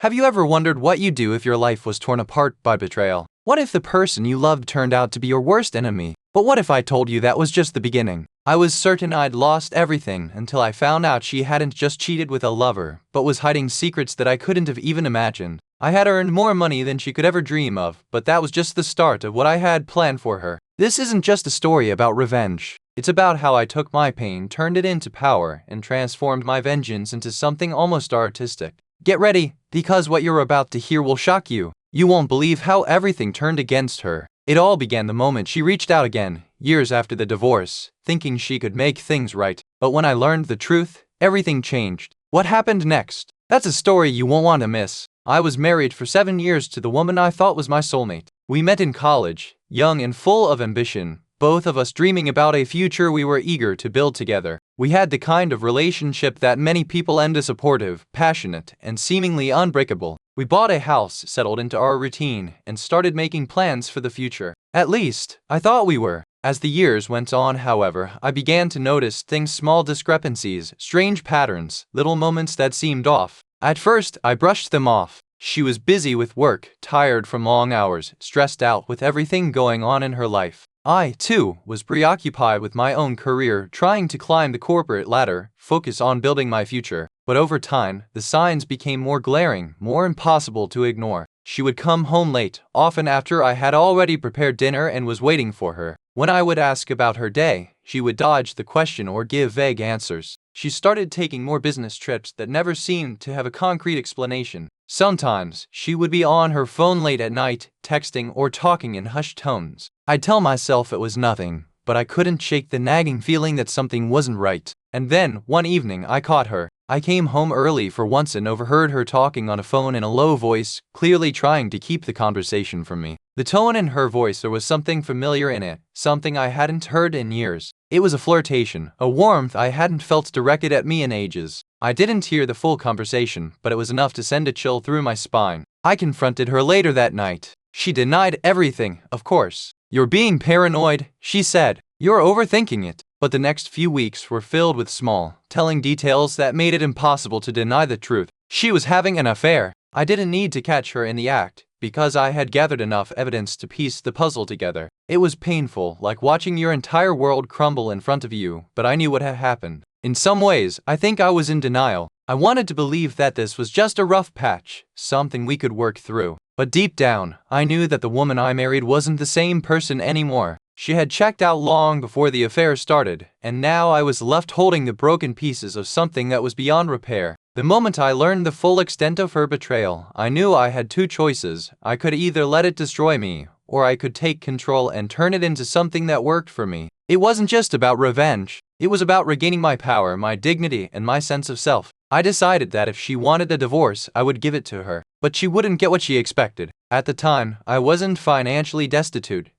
Have you ever wondered what you'd do if your life was torn apart by betrayal? What if the person you loved turned out to be your worst enemy? But what if I told you that was just the beginning? I was certain I'd lost everything until I found out she hadn't just cheated with a lover, but was hiding secrets that I couldn't have even imagined. I had earned more money than she could ever dream of, but that was just the start of what I had planned for her. This isn't just a story about revenge. It's about how I took my pain, turned it into power, and transformed my vengeance into something almost artistic. Get ready, because what you're about to hear will shock you. You won't believe how everything turned against her. It all began the moment she reached out again, years after the divorce, thinking she could make things right. But when I learned the truth, everything changed. What happened next? That's a story you won't want to miss. I was married for 7 years to the woman I thought was my soulmate. We met in college, young and full of ambition, both of us dreaming about a future we were eager to build together. We had the kind of relationship that many people end as supportive, passionate, and seemingly unbreakable. We bought a house, settled into our routine, and started making plans for the future. At least, I thought we were. As the years went on, however, I began to notice small discrepancies, strange patterns, little moments that seemed off. At first, I brushed them off. She was busy with work, tired from long hours, stressed out with everything going on in her life. I, too, was preoccupied with my own career, trying to climb the corporate ladder, focus on building my future. But over time, the signs became more glaring, more impossible to ignore. She would come home late, often after I had already prepared dinner and was waiting for her. When I would ask about her day, she would dodge the question or give vague answers. She started taking more business trips that never seemed to have a concrete explanation. Sometimes, she would be on her phone late at night, texting or talking in hushed tones. I'd tell myself it was nothing, but I couldn't shake the nagging feeling that something wasn't right. And then, one evening, I caught her. I came home early for once and overheard her talking on a phone in a low voice, clearly trying to keep the conversation from me. The tone in her voice, there was something familiar in it, something I hadn't heard in years. It was a flirtation, a warmth I hadn't felt directed at me in ages. I didn't hear the full conversation, but it was enough to send a chill through my spine. I confronted her later that night. She denied everything, of course. "You're being paranoid," she said. "You're overthinking it." But the next few weeks were filled with small, telling details that made it impossible to deny the truth. She was having an affair. I didn't need to catch her in the act, because I had gathered enough evidence to piece the puzzle together. It was painful, like watching your entire world crumble in front of you, but I knew what had happened. In some ways, I think I was in denial. I wanted to believe that this was just a rough patch, something we could work through. But deep down, I knew that the woman I married wasn't the same person anymore. She had checked out long before the affair started, and now I was left holding the broken pieces of something that was beyond repair. The moment I learned the full extent of her betrayal, I knew I had two choices. I could either let it destroy me, or I could take control and turn it into something that worked for me. It wasn't just about revenge. It was about regaining my power, my dignity, and my sense of self. I decided that if she wanted a divorce, I would give it to her. But she wouldn't get what she expected. At the time, I wasn't financially destitute,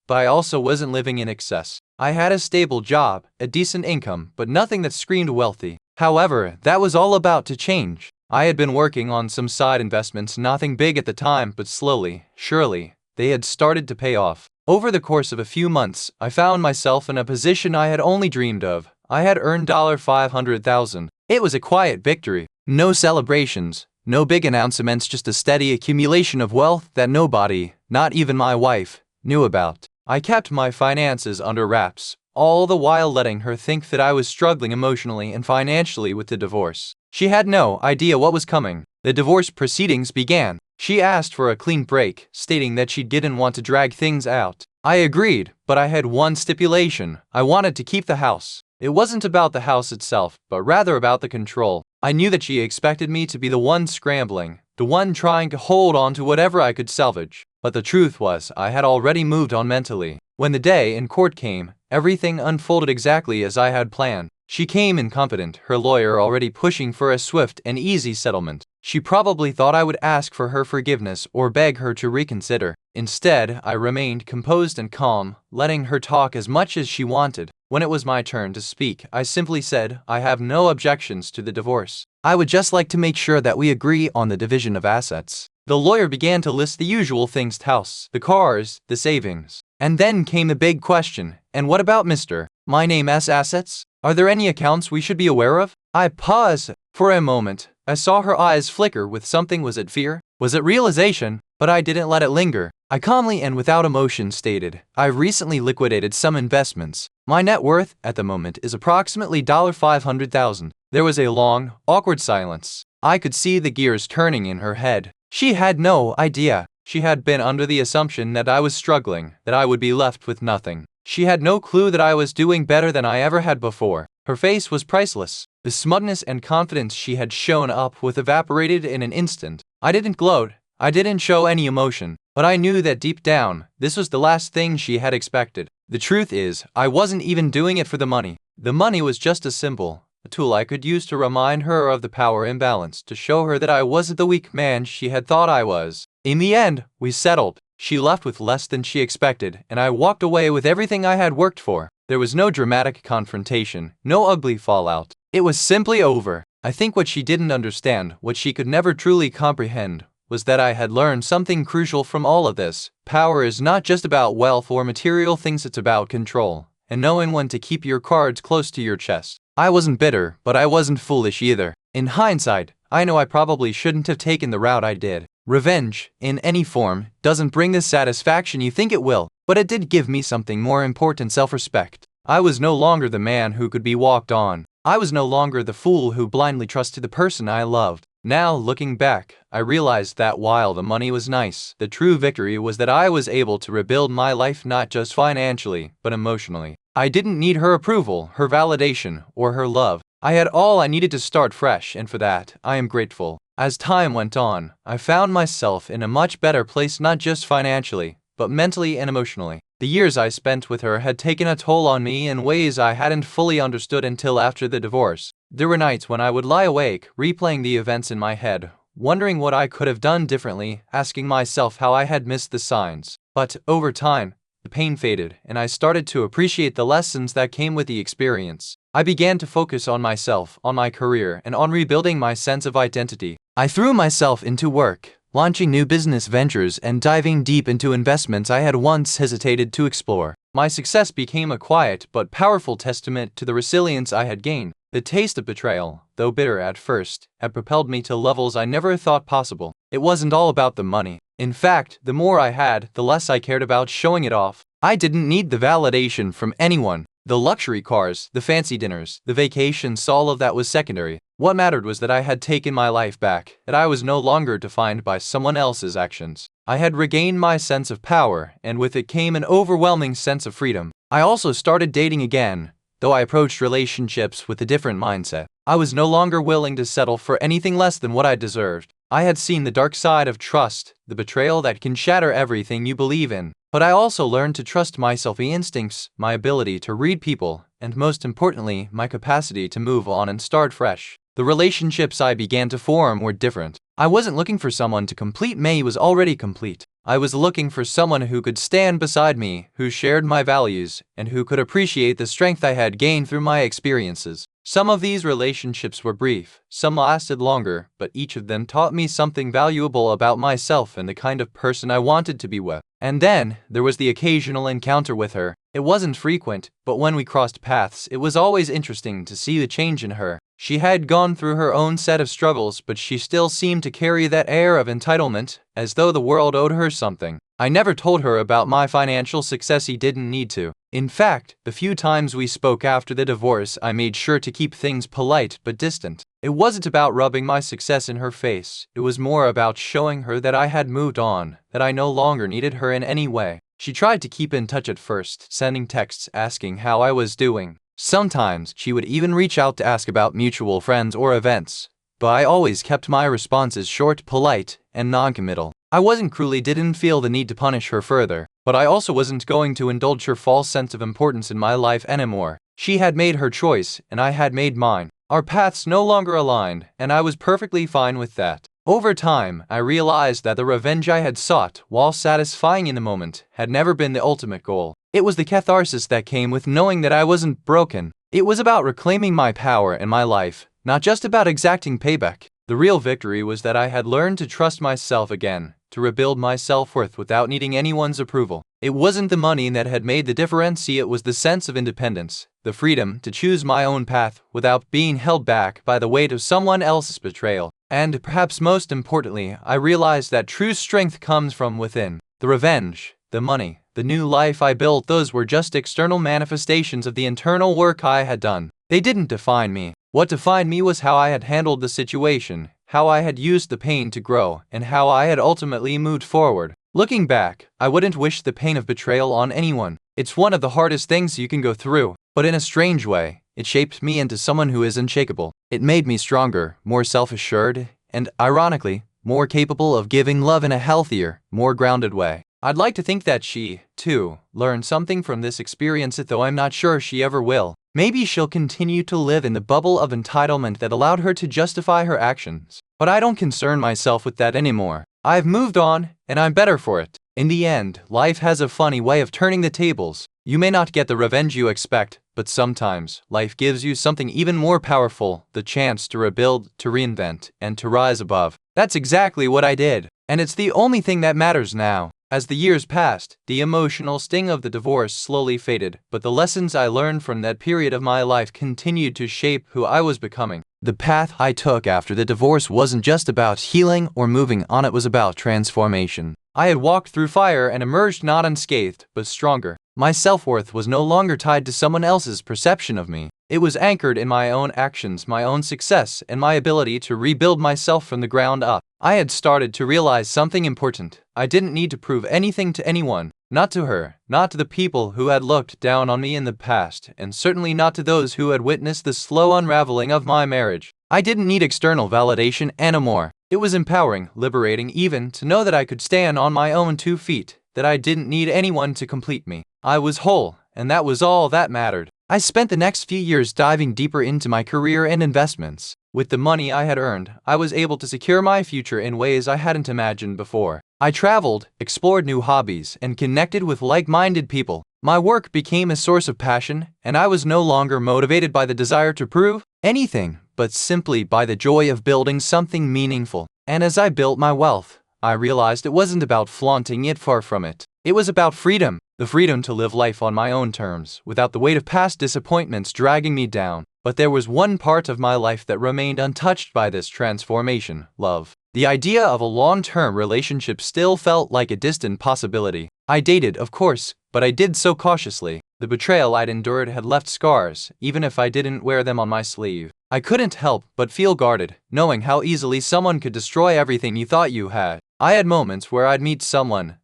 but I also wasn't living in excess. I had a stable job, a decent income, but nothing that screamed wealthy. However, that was all about to change. I had been working on some side investments, nothing big at the time, but slowly, surely, they had started to pay off. Over the course of a few months, I found myself in a position I had only dreamed of. I had earned $500,000. It was a quiet victory. No celebrations, no big announcements, just a steady accumulation of wealth that nobody, not even my wife, knew about. I kept my finances under wraps, all the while letting her think that I was struggling emotionally and financially with the divorce. She had no idea what was coming. The divorce proceedings began. She asked for a clean break, stating that she didn't want to drag things out. I agreed, but I had one stipulation. I wanted to keep the house. It wasn't about the house itself, but rather about the control. I knew that she expected me to be the one scrambling, the one trying to hold on to whatever I could salvage. But the truth was, I had already moved on mentally. When the day in court came, everything unfolded exactly as I had planned. She came incompetent, her lawyer already pushing for a swift and easy settlement. She probably thought I would ask for her forgiveness or beg her to reconsider. Instead, I remained composed and calm, letting her talk as much as she wanted. When it was my turn to speak, I simply said, "I have no objections to the divorce. I would just like to make sure that we agree on the division of assets." The lawyer began to list the usual things: house, the cars, the savings. And then came the big question: "And what about Mr. My name's assets? Are there any accounts we should be aware of?" I paused for a moment, I saw her eyes flicker with something. Was it fear? Was it realization? But I didn't let it linger. I calmly and without emotion stated, I've recently liquidated some investments. My net worth, at the moment, is approximately $500,000. There was a long, awkward silence. I could see the gears turning in her head. She had no idea. She had been under the assumption that I was struggling, that I would be left with nothing. She had no clue that I was doing better than I ever had before. Her face was priceless. The smugness and confidence she had shown up with evaporated in an instant. I didn't gloat. I didn't show any emotion, but I knew that deep down, this was the last thing she had expected. The truth is, I wasn't even doing it for the money. The money was just a symbol, a tool I could use to remind her of the power imbalance, to show her that I wasn't the weak man she had thought I was. In the end, we settled. She left with less than she expected, and I walked away with everything I had worked for. There was no dramatic confrontation, no ugly fallout. It was simply over. I think what she didn't understand, what she could never truly comprehend, was that I had learned something crucial from all of this. Power is not just about wealth or material things, it's about control, and knowing when to keep your cards close to your chest. I wasn't bitter, but I wasn't foolish either. In hindsight, I know I probably shouldn't have taken the route I did. Revenge, in any form, doesn't bring the satisfaction you think it will, but it did give me something more important: self-respect. I was no longer the man who could be walked on. I was no longer the fool who blindly trusted the person I loved. Now, looking back, I realized that while the money was nice, the true victory was that I was able to rebuild my life not just financially, but emotionally. I didn't need her approval, her validation, or her love. I had all I needed to start fresh, and for that, I am grateful. As time went on, I found myself in a much better place, not just financially, but mentally and emotionally. The years I spent with her had taken a toll on me in ways I hadn't fully understood until after the divorce. There were nights when I would lie awake, replaying the events in my head, wondering what I could have done differently, asking myself how I had missed the signs. But over time, the pain faded, and I started to appreciate the lessons that came with the experience. I began to focus on myself, on my career, and on rebuilding my sense of identity. I threw myself into work, launching new business ventures and diving deep into investments I had once hesitated to explore. My success became a quiet but powerful testament to the resilience I had gained. The taste of betrayal, though bitter at first, had propelled me to levels I never thought possible. It wasn't all about the money. In fact, the more I had, the less I cared about showing it off. I didn't need the validation from anyone. The luxury cars, the fancy dinners, the vacations, all of that was secondary. What mattered was that I had taken my life back, that I was no longer defined by someone else's actions. I had regained my sense of power, and with it came an overwhelming sense of freedom. I also started dating again, though I approached relationships with a different mindset. I was no longer willing to settle for anything less than what I deserved. I had seen the dark side of trust, the betrayal that can shatter everything you believe in. But I also learned to trust myself, my instincts, my ability to read people, and most importantly, my capacity to move on and start fresh. The relationships I began to form were different. I wasn't looking for someone to complete me, was already complete. I was looking for someone who could stand beside me, who shared my values, and who could appreciate the strength I had gained through my experiences. Some of these relationships were brief, some lasted longer, but each of them taught me something valuable about myself and the kind of person I wanted to be with. And then, there was the occasional encounter with her. It wasn't frequent, but when we crossed paths, it was always interesting to see the change in her. She had gone through her own set of struggles, but she still seemed to carry that air of entitlement, as though the world owed her something. I never told her about my financial success, he didn't need to. In fact, the few times we spoke after the divorce, I made sure to keep things polite but distant. It wasn't about rubbing my success in her face. It was more about showing her that I had moved on, that I no longer needed her in any way. She tried to keep in touch at first, sending texts asking how I was doing. Sometimes she would even reach out to ask about mutual friends or events, but I always kept my responses short, polite, and non-committal. I didn't feel the need to punish her further, but I also wasn't going to indulge her false sense of importance in my life anymore. She had made her choice, and I had made mine. Our paths no longer aligned, and I was perfectly fine with that. Over time, I realized that the revenge I had sought, while satisfying in the moment, had never been the ultimate goal. It was the catharsis that came with knowing that I wasn't broken. It was about reclaiming my power in my life, not just about exacting payback. The real victory was that I had learned to trust myself again, to rebuild my self-worth without needing anyone's approval. It wasn't the money that had made the difference, it was the sense of independence, the freedom to choose my own path without being held back by the weight of someone else's betrayal. And perhaps most importantly, I realized that true strength comes from within. The revenge, the money, the new life I built, those were just external manifestations of the internal work I had done. They didn't define me. What defined me was how I had handled the situation, how I had used the pain to grow, and how I had ultimately moved forward. Looking back, I wouldn't wish the pain of betrayal on anyone. It's one of the hardest things you can go through, but in a strange way, it shaped me into someone who is unshakable. It made me stronger, more self-assured, and, ironically, more capable of giving love in a healthier, more grounded way. I'd like to think that she, too, learned something from this experience, though I'm not sure she ever will. Maybe she'll continue to live in the bubble of entitlement that allowed her to justify her actions. But I don't concern myself with that anymore. I've moved on, and I'm better for it. In the end, life has a funny way of turning the tables. You may not get the revenge you expect, but sometimes, life gives you something even more powerful, the chance to rebuild, to reinvent, and to rise above. That's exactly what I did, and it's the only thing that matters now. As the years passed, the emotional sting of the divorce slowly faded, but the lessons I learned from that period of my life continued to shape who I was becoming. The path I took after the divorce wasn't just about healing or moving on, it was about transformation. I had walked through fire and emerged not unscathed, but stronger. My self-worth was no longer tied to someone else's perception of me. It was anchored in my own actions, my own success, and my ability to rebuild myself from the ground up. I had started to realize something important. I didn't need to prove anything to anyone. Not to her, not to the people who had looked down on me in the past, and certainly not to those who had witnessed the slow unraveling of my marriage. I didn't need external validation anymore. It was empowering, liberating even, to know that I could stand on my own 2 feet, that I didn't need anyone to complete me. I was whole, and that was all that mattered. I spent the next few years diving deeper into my career and investments. With the money I had earned, I was able to secure my future in ways I hadn't imagined before. I traveled, explored new hobbies, and connected with like-minded people. My work became a source of passion, and I was no longer motivated by the desire to prove anything, but simply by the joy of building something meaningful. And as I built my wealth, I realized it wasn't about flaunting it, far from it. It was about freedom, the freedom to live life on my own terms, without the weight of past disappointments dragging me down. But there was one part of my life that remained untouched by this transformation: love. The idea of a long-term relationship still felt like a distant possibility. I dated, of course, but I did so cautiously. The betrayal I'd endured had left scars, even if I didn't wear them on my sleeve. I couldn't help but feel guarded, knowing how easily someone could destroy everything you thought you had. I had moments where I'd meet someone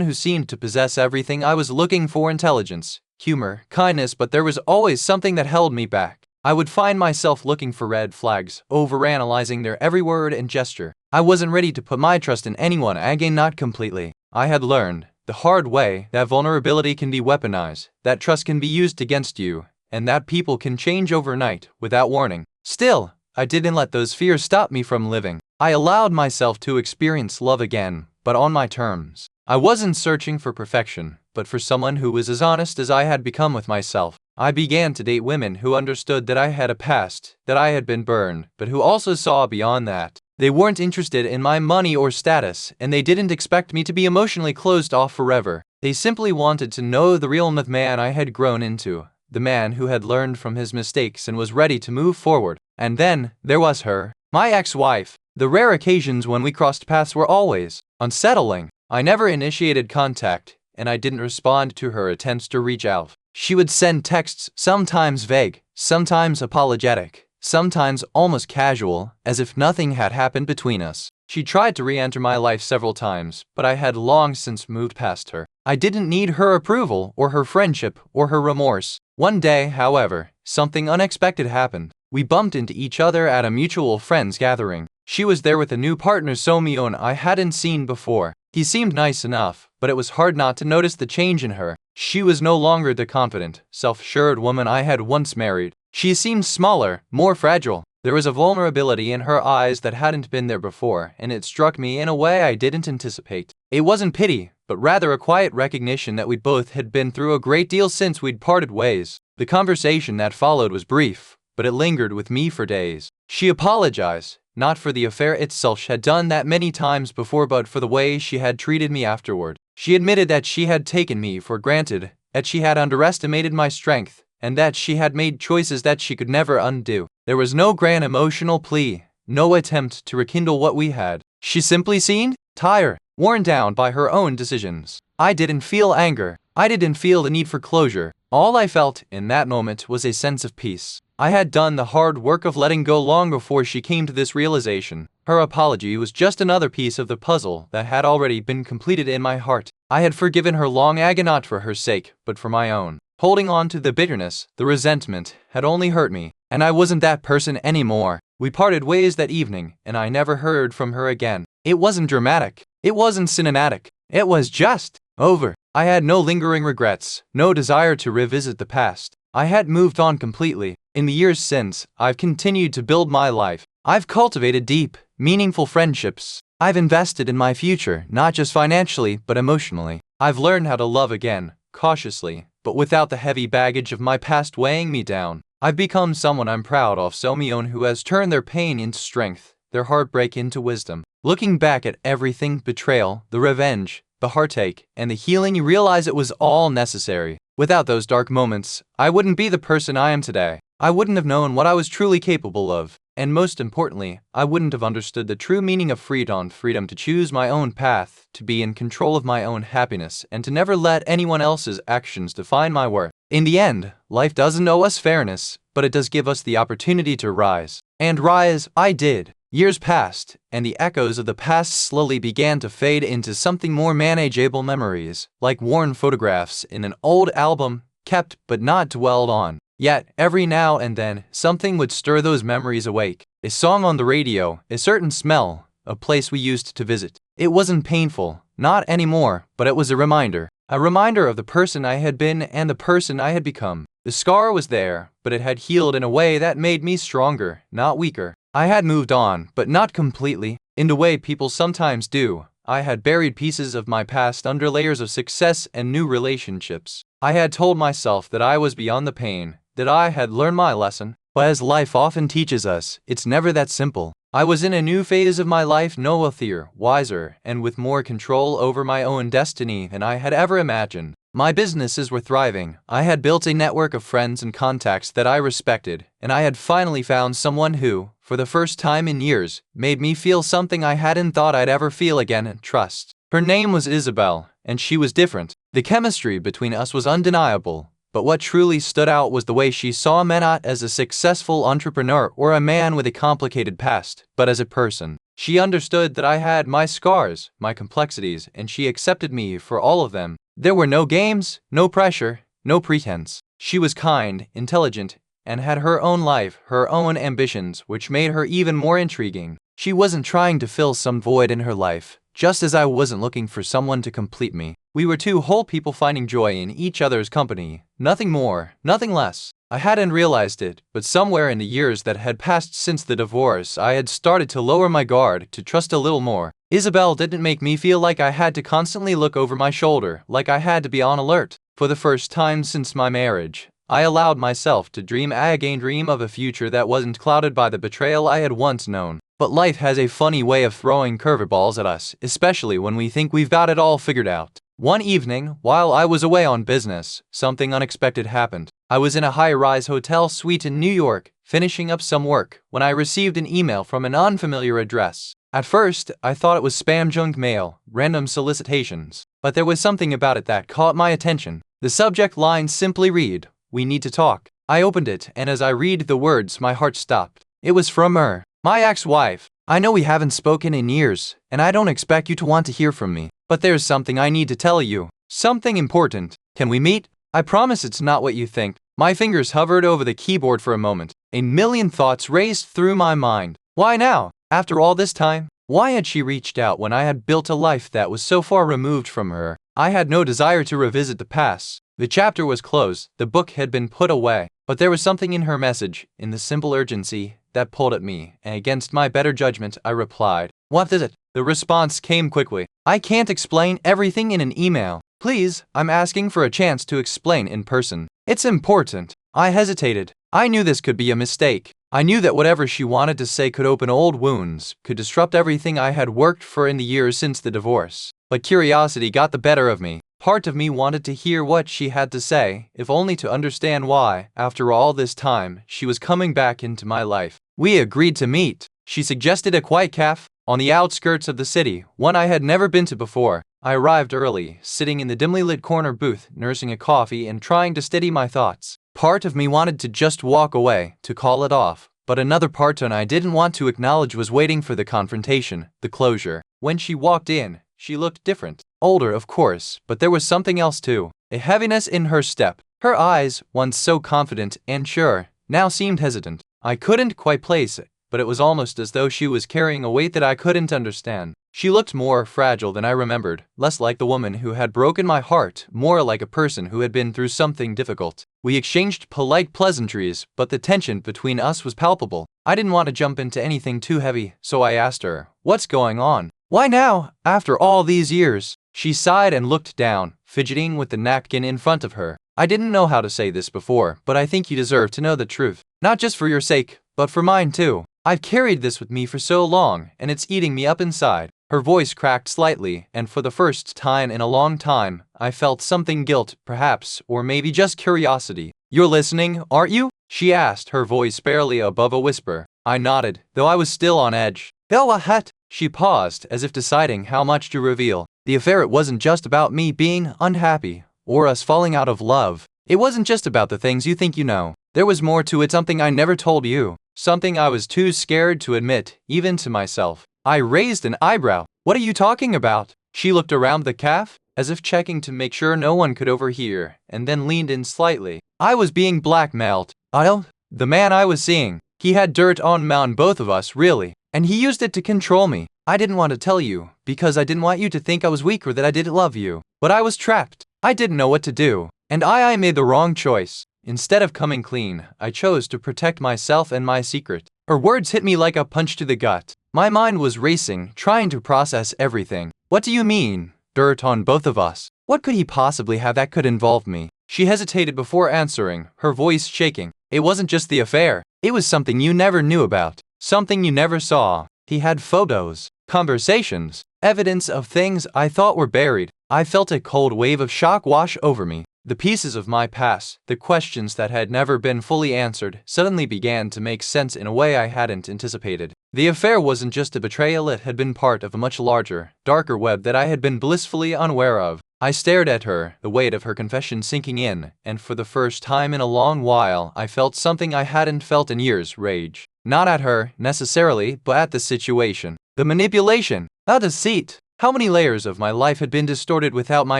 who seemed to possess everything I was looking for: intelligence, humor, kindness, but there was always something that held me back. I would find myself looking for red flags, overanalyzing their every word and gesture. I wasn't ready to put my trust in anyone again, not completely. I had learned the hard way that vulnerability can be weaponized, that trust can be used against you, and that people can change overnight without warning. Still, I didn't let those fears stop me from living. I allowed myself to experience love again, but on my terms. I wasn't searching for perfection, but for someone who was as honest as I had become with myself. I began to date women who understood that I had a past, that I had been burned, but who also saw beyond that. They weren't interested in my money or status, and they didn't expect me to be emotionally closed off forever. They simply wanted to know the real man I had grown into, the man who had learned from his mistakes and was ready to move forward. And then, there was her, my ex-wife. The rare occasions when we crossed paths were always unsettling. I never initiated contact, and I didn't respond to her attempts to reach out. She would send texts, sometimes vague, sometimes apologetic, sometimes almost casual, as if nothing had happened between us. She tried to re-enter my life several times, but I had long since moved past her. I didn't need her approval, or her friendship, or her remorse. One day, however, something unexpected happened. We bumped into each other at a mutual friend's gathering. She was there with a new partner, Somion, I hadn't seen before. He seemed nice enough, but it was hard not to notice the change in her. She was no longer the confident, self-assured woman I had once married. She seemed smaller, more fragile. There was a vulnerability in her eyes that hadn't been there before, and it struck me in a way I didn't anticipate. It wasn't pity, but rather a quiet recognition that we both had been through a great deal since we'd parted ways. The conversation that followed was brief, but it lingered with me for days. She apologized, not for the affair itself, she had done that many times before, but for the way she had treated me afterward. She admitted that she had taken me for granted, that she had underestimated my strength, and that she had made choices that she could never undo. There was no grand emotional plea, no attempt to rekindle what we had. She simply seemed tired, worn down by her own decisions. I didn't feel anger. I didn't feel the need for closure. All I felt in that moment was a sense of peace. I had done the hard work of letting go long before she came to this realization. Her apology was just another piece of the puzzle that had already been completed in my heart. I had forgiven her long ago, not for her sake, but for my own. Holding on to the bitterness, the resentment, had only hurt me, and I wasn't that person anymore. We parted ways that evening, and I never heard from her again. It wasn't dramatic. It wasn't cinematic. It was just over. I had no lingering regrets, no desire to revisit the past. I had moved on completely. In the years since, I've continued to build my life. I've cultivated deep, meaningful friendships. I've invested in my future, not just financially, but emotionally. I've learned how to love again, cautiously, but without the heavy baggage of my past weighing me down. I've become someone I'm proud of, someone who has turned their pain into strength, their heartbreak into wisdom. Looking back at everything, betrayal, the revenge, the heartache, and the healing, you realize it was all necessary. Without those dark moments, I wouldn't be the person I am today. I wouldn't have known what I was truly capable of. And most importantly, I wouldn't have understood the true meaning of freedom to choose my own path, to be in control of my own happiness, and to never let anyone else's actions define my worth. In the end, life doesn't owe us fairness, but it does give us the opportunity to rise. And rise, I did. Years passed, and the echoes of the past slowly began to fade into something more manageable, memories, like worn photographs in an old album, kept but not dwelled on. Yet, every now and then, something would stir those memories awake. A song on the radio, a certain smell, a place we used to visit. It wasn't painful, not anymore, but it was a reminder of the person I had been and the person I had become. The scar was there, but it had healed in a way that made me stronger, not weaker. I had moved on, but not completely. In the way people sometimes do, I had buried pieces of my past under layers of success and new relationships. I had told myself that I was beyond the pain, that I had learned my lesson, but as life often teaches us, it's never that simple. I was in a new phase of my life, no healthier, wiser, and with more control over my own destiny than I had ever imagined. My businesses were thriving. I had built a network of friends and contacts that I respected, and I had finally found someone who, for the first time in years, made me feel something I hadn't thought I'd ever feel again: trust. Her name was Isabel, and she was different. The chemistry between us was undeniable. But what truly stood out was the way she saw me not as a successful entrepreneur or a man with a complicated past, but as a person. She understood that I had my scars, my complexities, and she accepted me for all of them. There were no games, no pressure, no pretense. She was kind, intelligent, and had her own life, her own ambitions, which made her even more intriguing. She wasn't trying to fill some void in her life, just as I wasn't looking for someone to complete me. We were two whole people finding joy in each other's company, nothing more, nothing less. I hadn't realized it, but somewhere in the years that had passed since the divorce, I had started to lower my guard, to trust a little more. Isabel didn't make me feel like I had to constantly look over my shoulder, like I had to be on alert. For the first time since my marriage, I allowed myself to dream of a future that wasn't clouded by the betrayal I had once known. But life has a funny way of throwing curveballs at us, especially when we think we've got it all figured out. One evening, while I was away on business, something unexpected happened. I was in a high-rise hotel suite in New York, finishing up some work, when I received an email from an unfamiliar address. At first, I thought it was spam junk mail, random solicitations. But there was something about it that caught my attention. The subject line simply read, "We need to talk." I opened it, and as I read the words, my heart stopped. It was from her, my ex-wife. "I know we haven't spoken in years, and I don't expect you to want to hear from me. But there's something I need to tell you. Something important. Can we meet? I promise it's not what you think." My fingers hovered over the keyboard for a moment. A million thoughts raced through my mind. Why now? After all this time? Why had she reached out when I had built a life that was so far removed from her? I had no desire to revisit the past. The chapter was closed, the book had been put away. But there was something in her message, in the simple urgency, that pulled at me, and against my better judgment, I replied, "What is it?" The response came quickly. "I can't explain everything in an email. Please, I'm asking for a chance to explain in person. It's important." I hesitated. I knew this could be a mistake. I knew that whatever she wanted to say could open old wounds, could disrupt everything I had worked for in the years since the divorce. But curiosity got the better of me. Part of me wanted to hear what she had to say, if only to understand why, after all this time, she was coming back into my life. We agreed to meet. She suggested a quiet cafe on the outskirts of the city, one I had never been to before. I arrived early, sitting in the dimly lit corner booth, nursing a coffee and trying to steady my thoughts. Part of me wanted to just walk away, to call it off, but another part I didn't want to acknowledge was waiting for the confrontation, the closure. When she walked in, she looked different. Older, of course, but there was something else too. A heaviness in her step. Her eyes, once so confident and sure, now seemed hesitant. I couldn't quite place it, but it was almost as though she was carrying a weight that I couldn't understand. She looked more fragile than I remembered, less like the woman who had broken my heart, more like a person who had been through something difficult. We exchanged polite pleasantries, but the tension between us was palpable. I didn't want to jump into anything too heavy, so I asked her, "What's going on? Why now, after all these years?" She sighed and looked down, fidgeting with the napkin in front of her. "I didn't know how to say this before, but I think you deserve to know the truth. Not just for your sake, but for mine too. I've carried this with me for so long, and it's eating me up inside." Her voice cracked slightly, and for the first time in a long time, I felt something, guilt, perhaps, or maybe just curiosity. "You're listening, aren't you?" she asked, her voice barely above a whisper. I nodded, though I was still on edge. "Go ahead." She paused, as if deciding how much to reveal. The affair, it wasn't just about me being unhappy, or us falling out of love. It wasn't just about the things you think you know. There was more to it, something I never told you. Something I was too scared to admit, even to myself. I raised an eyebrow. "What are you talking about?" She looked around the cafe, as if checking to make sure no one could overhear, and then leaned in slightly. "I was being blackmailed. The man I was seeing, he had dirt on both of us, really, and he used it to control me. I didn't want to tell you, because I didn't want you to think I was weak or that I didn't love you. But I was trapped. I didn't know what to do, and I made the wrong choice. Instead of coming clean, I chose to protect myself and my secret." Her words hit me like a punch to the gut. My mind was racing, trying to process everything. "What do you mean, dirt on both of us? What could he possibly have that could involve me?" She hesitated before answering, her voice shaking. "It wasn't just the affair. It was something you never knew about, something you never saw. He had photos, conversations, evidence of things I thought were buried." I felt a cold wave of shock wash over me. The pieces of my past, the questions that had never been fully answered, suddenly began to make sense in a way I hadn't anticipated. The affair wasn't just a betrayal, it had been part of a much larger, darker web that I had been blissfully unaware of. I stared at her, the weight of her confession sinking in, and for the first time in a long while, I felt something I hadn't felt in years: rage. Not at her, necessarily, but at the situation. The manipulation, the deceit. How many layers of my life had been distorted without my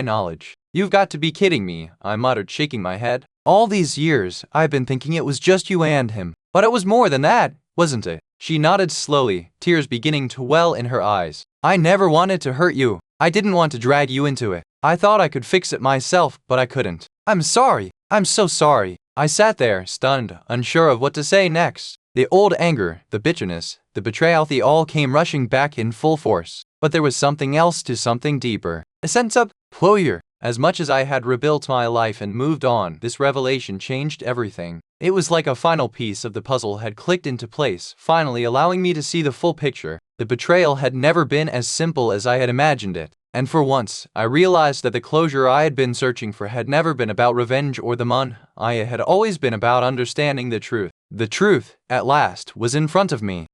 knowledge? "You've got to be kidding me," I muttered, shaking my head. "All these years, I've been thinking it was just you and him. But it was more than that, wasn't it?" She nodded slowly, tears beginning to well in her eyes. "I never wanted to hurt you. I didn't want to drag you into it. I thought I could fix it myself, but I couldn't. I'm sorry. I'm so sorry." I sat there, stunned, unsure of what to say next. The old anger, the bitterness, the betrayal, they all came rushing back in full force. But there was something else, to something deeper. A sense of closure. As much as I had rebuilt my life and moved on, this revelation changed everything. It was like a final piece of the puzzle had clicked into place, finally allowing me to see the full picture. The betrayal had never been as simple as I had imagined it. And for once, I realized that the closure I had been searching for had never been about revenge or the money. It had always been about understanding the truth. The truth, at last, was in front of me.